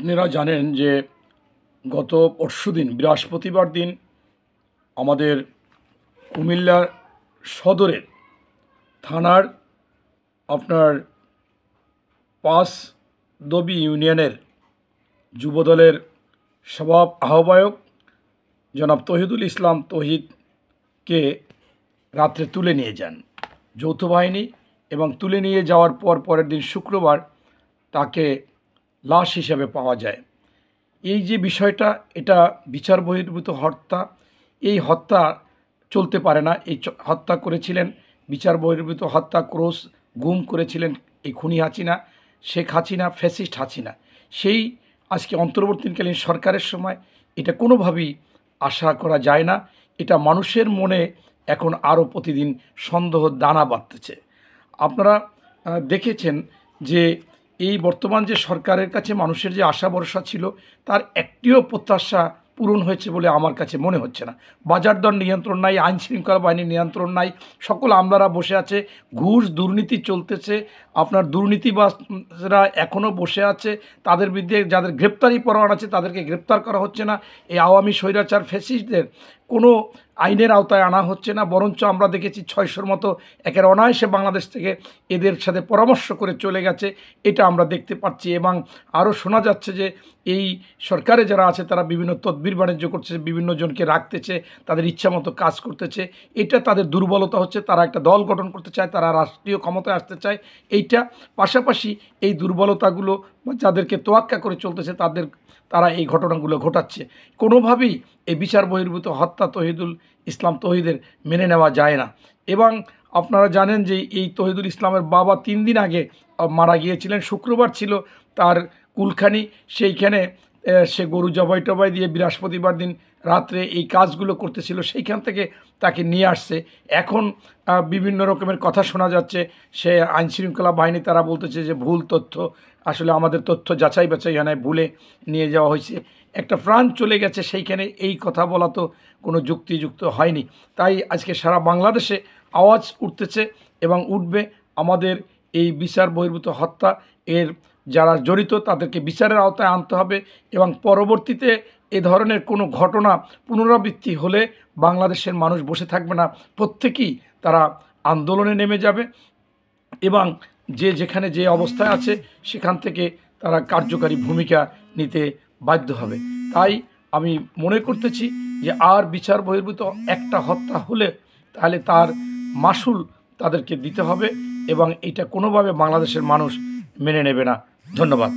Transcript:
আপনারা জানেন যে গত পরশুদিন বৃহস্পতিবার দিন আমাদের কুমিল্লা সদরের থানার আপনার পাঁচদবি ইউনিয়নের যুবদলের আহ্বায়ক জনাব তহিদুল ইসলাম তহিদকে রাত্রে তুলে নিয়ে যান যৌথ বাহিনী, এবং তুলে নিয়ে যাওয়ার পরের দিন শুক্রবার তাকে লাশ হিসেবে পাওয়া যায়। এই যে বিষয়টা, এটা বিচার বহির্ভূত হত্যা। এই হত্যা চলতে পারে না। এই হত্যা করেছিলেন, বিচার বহির্ভূত হত্যা, ক্রোশ গুম করেছিলেন এই খুনি হাসিনা, শেখ হাসিনা, ফ্যাসিস্ট হাসিনা। সেই আজকে অন্তর্বর্তীকালীন সরকারের সময় এটা কোনোভাবেই আশা করা যায় না। এটা মানুষের মনে এখন আরও প্রতিদিন সন্দেহ দানা বাঁধতেছে। আপনারা দেখেছেন যে এই বর্তমান যে সরকারের কাছে মানুষের যে আশা ভরসা ছিল, তার একটিও প্রত্যাশা পূরণ হয়েছে বলে আমার কাছে মনে হচ্ছে না। বাজার দর নিয়ন্ত্রণ নাই, আইন শৃঙ্খলা বাহিনীর নিয়ন্ত্রণ নাই, সকল আমলারা বসে আছে, ঘুষ দুর্নীতি চলতেছে। আপনার দুর্নীতিবাজরা এখনও বসে আছে, তাদের বিরুদ্ধে যাদের গ্রেপ্তারি পরোয়ানা আছে তাদেরকে গ্রেপ্তার করা হচ্ছে না। এই আওয়ামী স্বৈরাচার ফ্যাসিস্টদের কোনো আইনের আওতায় আনা হচ্ছে না, বরঞ্চ আমরা দেখেছি 600-র মতো একের অনায়াসে বাংলাদেশ থেকে এদের সাথে পরামর্শ করে চলে গেছে, এটা আমরা দেখতে পাচ্ছি। এবং আরও শোনা যাচ্ছে যে এই সরকারে যারা আছে তারা বিভিন্ন তদবির বাণিজ্য করছে, বিভিন্ন জনকে রাখতেছে, তাদের ইচ্ছামতো কাজ করতেছে। এটা তাদের দুর্বলতা হচ্ছে। তারা একটা দল গঠন করতে চায়, তারা রাষ্ট্রীয় ক্ষমতায় আসতে চায়। এইটা পাশাপাশি এই দুর্বলতাগুলো বা যাদেরকে তোয়াক্কা করে চলতেছে তারা এই ঘটনাগুলো ঘটাচ্ছে। কোনোভাবেই এই বিচার বহির্ভূত হত্যা তহিদুল ইসলাম তহিদের মেনে নেওয়া যায় না। এবং আপনারা জানেন যে এই তহিদুল ইসলামের বাবা 3 দিন আগে মারা গিয়েছিলেন। শুক্রবার ছিল তার কুলখানি, সেইখানে সে গরু জবাই টবাই দিয়ে বৃহস্পতিবার দিন রাত্রে এই কাজগুলো করতেছিল, সেইখান থেকে তাকে নিয়ে আসছে। এখন বিভিন্ন রকমের কথা শোনা যাচ্ছে, সে আইনশৃঙ্খলা বাহিনী তারা বলতেছে যে ভুল তথ্য, আসলে আমাদের তথ্য যাচাই বাছাই হয় না, ভুলে নিয়ে যাওয়া হয়েছে। একটা প্রাণ চলে গেছে, সেইখানে এই কথা বলা তো কোনো যুক্তিযুক্ত হয়নি। তাই আজকে সারা বাংলাদেশে আওয়াজ উঠতেছে এবং উঠবে। আমাদের এই বিচার বহির্ভূত হত্যা এর যারা জড়িত তাদেরকে বিচারের আওতায় আনতে হবে, এবং পরবর্তীতে এ ধরনের কোনো ঘটনা পুনরাবৃত্তি হলে বাংলাদেশের মানুষ বসে থাকবে না, প্রত্যেকেই তারা আন্দোলনে নেমে যাবে এবং যে যেখানে যে অবস্থায় আছে সেখান থেকে তারা কার্যকারী ভূমিকা নিতে বাধ্য হবে। তাই আমি মনে করতেছি যে আর বিচার বহির্ভূত একটা হত্যা হলে তাহলে তার মাসুল তাদেরকে দিতে হবে, এবং এটা কোনোভাবে বাংলাদেশের মানুষ মেনে নেবে না। ধন্যবাদ।